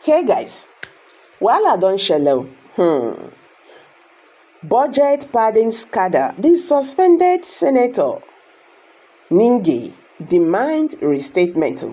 Hey guys, wahala don shele o. Budget padding scandal. The suspended Senator Ningi demand reinstatement,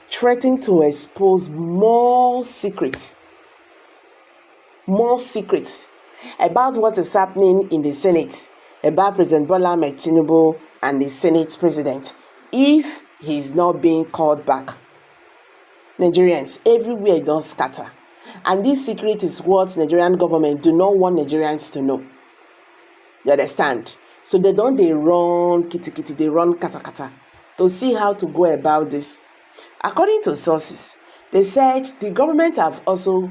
threatening to expose more secrets about what is happening in the Senate about President Bola Ahmed Tinubu and the Senate President if he is not being called back. Nigerians everywhere don scatter, and this secret is what Nigerian government do not want Nigerians to know. You understand? So they run kitty, they run kata to see how to go about this. According to sources, they said the government have also,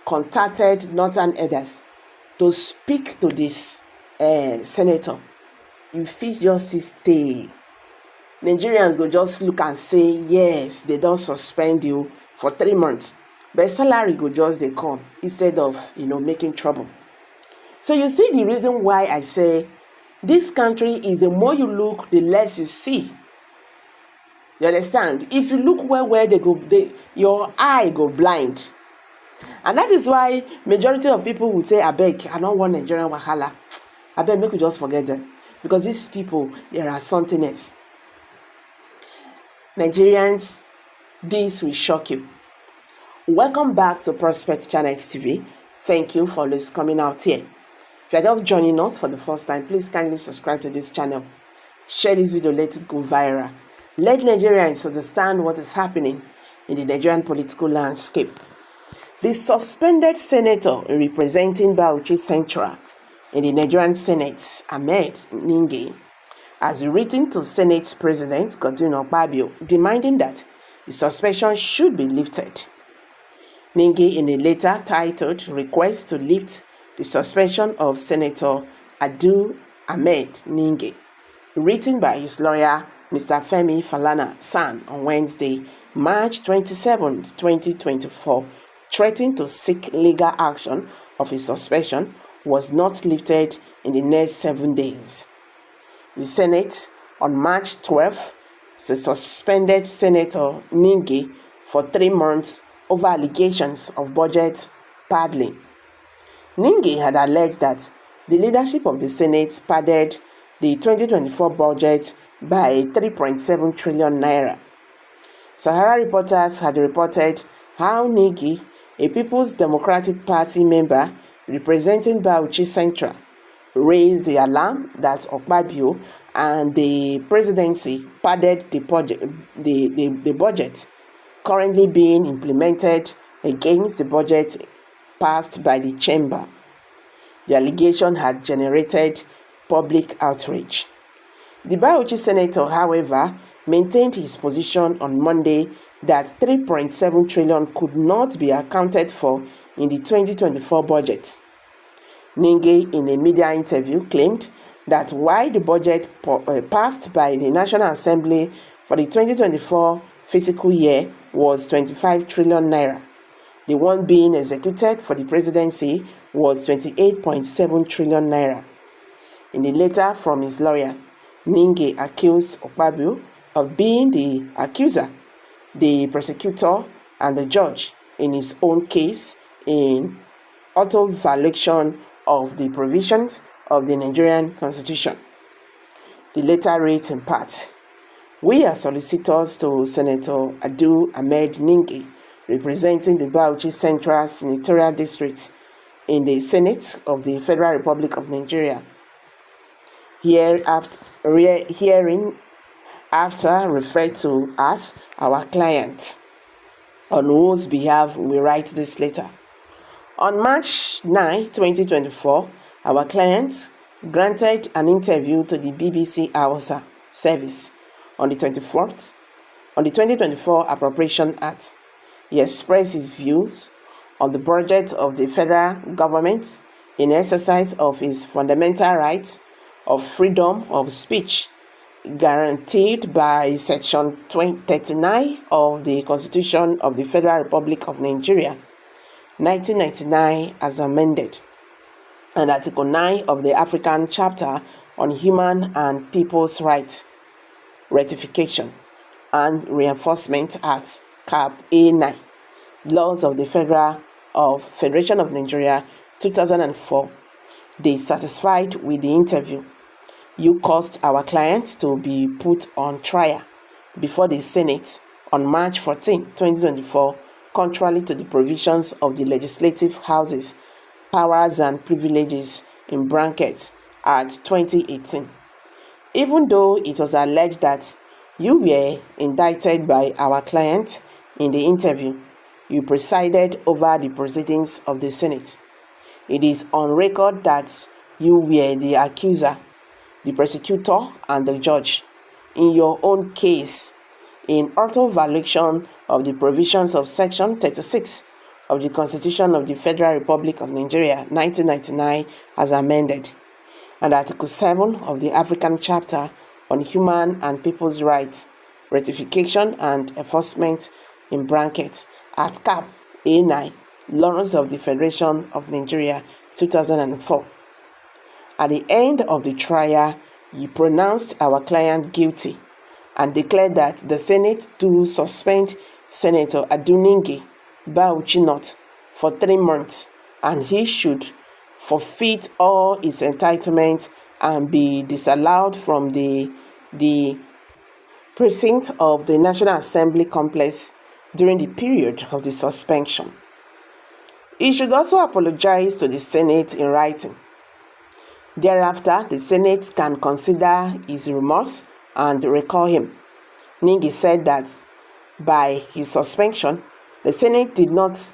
contacted northern elders to speak to this senator. You fit just stay. Nigerians go just look and say, yes, they don't suspend you for 3 months, but salary go just they come instead of making trouble. So you see the reason why I say this country is the more you look, the less you see. You understand? If you look where your eye go blind. And that is why majority of people would say, I beg, I don't want Nigerian wahala. I beg, make you just forget them. Because these people, there are something else. Nigerians, this will shock you. Welcome back to Prospect Sçãñdãl TV. Thank you for coming out here. If you are just joining us for the first time, please kindly subscribe to this channel. Share this video, let it go viral. Let Nigerians understand what is happening in the Nigerian political landscape. The suspended senator representing Bauchi Central in the Nigerian Senate, Ahmed Ningi, has written to Senate President Godwin Akpabio demanding that the suspension should be lifted. Ningi, in a letter titled Request to Lift the Suspension of Senator Adu Ahmed Ningi, written by his lawyer, Mr. Femi Falana-San, on Wednesday, March 27, 2024, threatening to seek legal action of his suspension, was not lifted in the next 7 days. The Senate, on March 12, suspended Senator Ningi for 3 months over allegations of budget padding. Ningi had alleged that the leadership of the Senate padded the 2024 budget by 3.7 trillion naira. Sahara reporters had reported how Ningi, a People's Democratic Party member representing Bauchi Central, raised the alarm that Akpabio and the presidency padded the budget currently being implemented against the budget passed by the chamber. The allegation had generated public outrage. The Bauchi senator, however, maintained his position on Monday that 3.7 trillion could not be accounted for in the 2024 budget. Ningi, in a media interview, claimed that while the budget passed by the National Assembly for the 2024 fiscal year was 25 trillion naira, the one being executed for the presidency was 28.7 trillion naira. In the letter from his lawyer, Ningi accused Akpabio of being the accuser, the prosecutor, and the judge in his own case in auto violation of the provisions of the Nigerian Constitution. The letter reads in part, "We are solicitors to Senator Adu Ahmed Ningi, representing the Bauchi Central Senatorial District in the Senate of the Federal Republic of Nigeria. Hereinafter referred to as our client, on whose behalf we write this letter. On March 9, 2024, our client granted an interview to the BBC Hausa service on the 2024 Appropriation Act. He expressed his views on the budget of the federal government in exercise of his fundamental rights of freedom of speech guaranteed by Section 39 of the Constitution of the Federal Republic of Nigeria, 1999 as amended, and Article 9 of the African Charter on Human and People's Rights, Ratification and Reinforcement Act, Cap A9, laws of the Federation of Nigeria 2004, they satisfied with the interview. You caused our clients to be put on trial before the Senate on March 14, 2024, contrary to the provisions of the Legislative House's Powers and Privileges in brackets Act 2018. Even though it was alleged that you were indicted by our client in the interview, you presided over the proceedings of the Senate. It is on record that you were the accuser, the prosecutor, and the judge in your own case in utter violation of the provisions of Section 36 of the Constitution of the Federal Republic of Nigeria 1999 as amended, and Article 7 of the African Charter on Human and People's Rights, Ratification and Enforcement in brackets at Cap A9, Laws of the Federation of Nigeria 2004. At the end of the trial, you pronounced our client guilty and declared that the Senate to suspend Senator Ningi for 3 months, and he should forfeit all his entitlements and be disallowed from the precinct of the National Assembly complex during the period of the suspension. He should also apologize to the Senate in writing. Thereafter, the Senate can consider his remorse and recall him. Ningi said that by his suspension, the Senate did not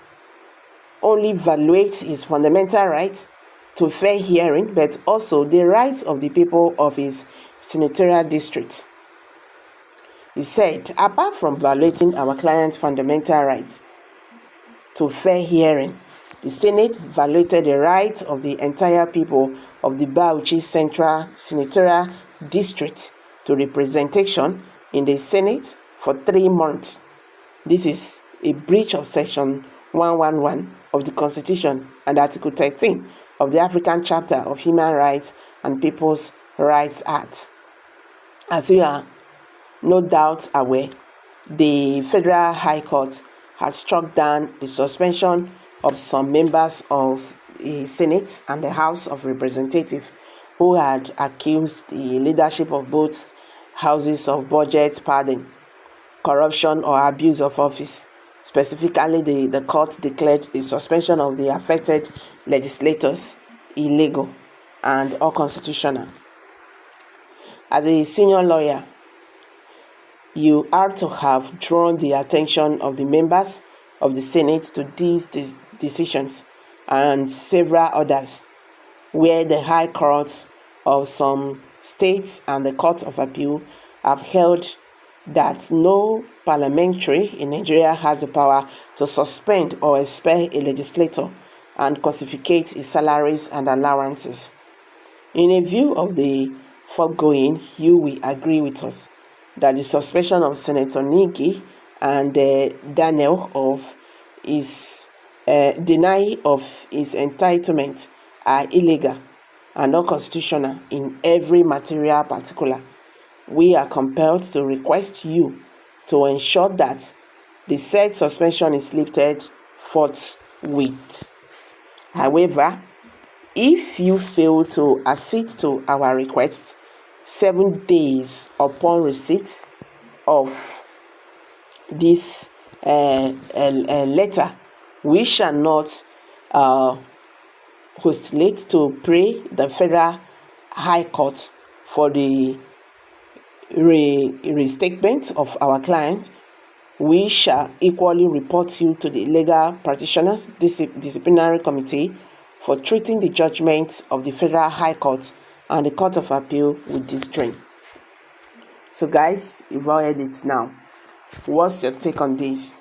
only violate his fundamental right to fair hearing, but also the rights of the people of his senatorial district. He said, apart from violating our client's fundamental rights to fair hearing, the Senate violated the rights of the entire people of the Bauchi Central Senatorial District to representation in the Senate for 3 months. This is a breach of Section 111 of the Constitution and Article 13 of the African Charter of Human Rights and People's Rights Act. As you are no doubt aware, the Federal High Court has struck down the suspension of some members of the Senate and the House of Representatives who had accused the leadership of both houses of budget padding, corruption, or abuse of office. Specifically, the court declared the suspension of the affected legislators illegal and unconstitutional. As a senior lawyer, you are to have drawn the attention of the members of the Senate to these decisions and several others, where the High Courts of some states and the Court of Appeal have held that no parliamentary in Nigeria has the power to suspend or expel a legislator and confiscate his salaries and allowances. In a view of the foregoing, you will agree with us that the suspension of Senator Ningi and Daniel of his denial of his entitlement are illegal and unconstitutional in every material particular. We are compelled to request you to ensure that the said suspension is lifted forthwith. However, if you fail to accede to our request 7 days upon receipt of this letter, we shall not hesitate to pray the Federal High Court for the reinstatement of our client. We shall equally report you to the Legal Practitioners Disciplinary Committee for treating the judgments of the Federal High Court and the Court of Appeal with disdain. So guys, you've all heard it now. What's your take on this?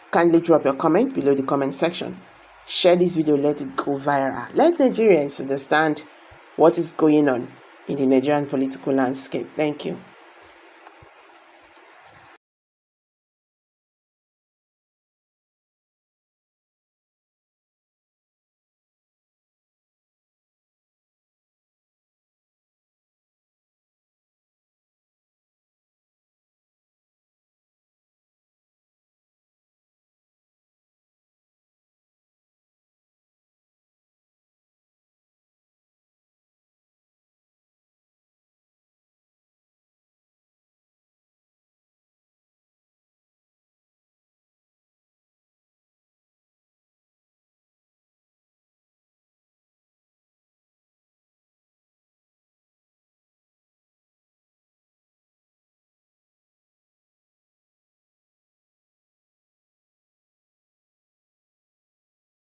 Kindly drop your comment below the comment section. Share this video, let it go viral. Let Nigerians understand what is going on in the Nigerian political landscape. Thank you.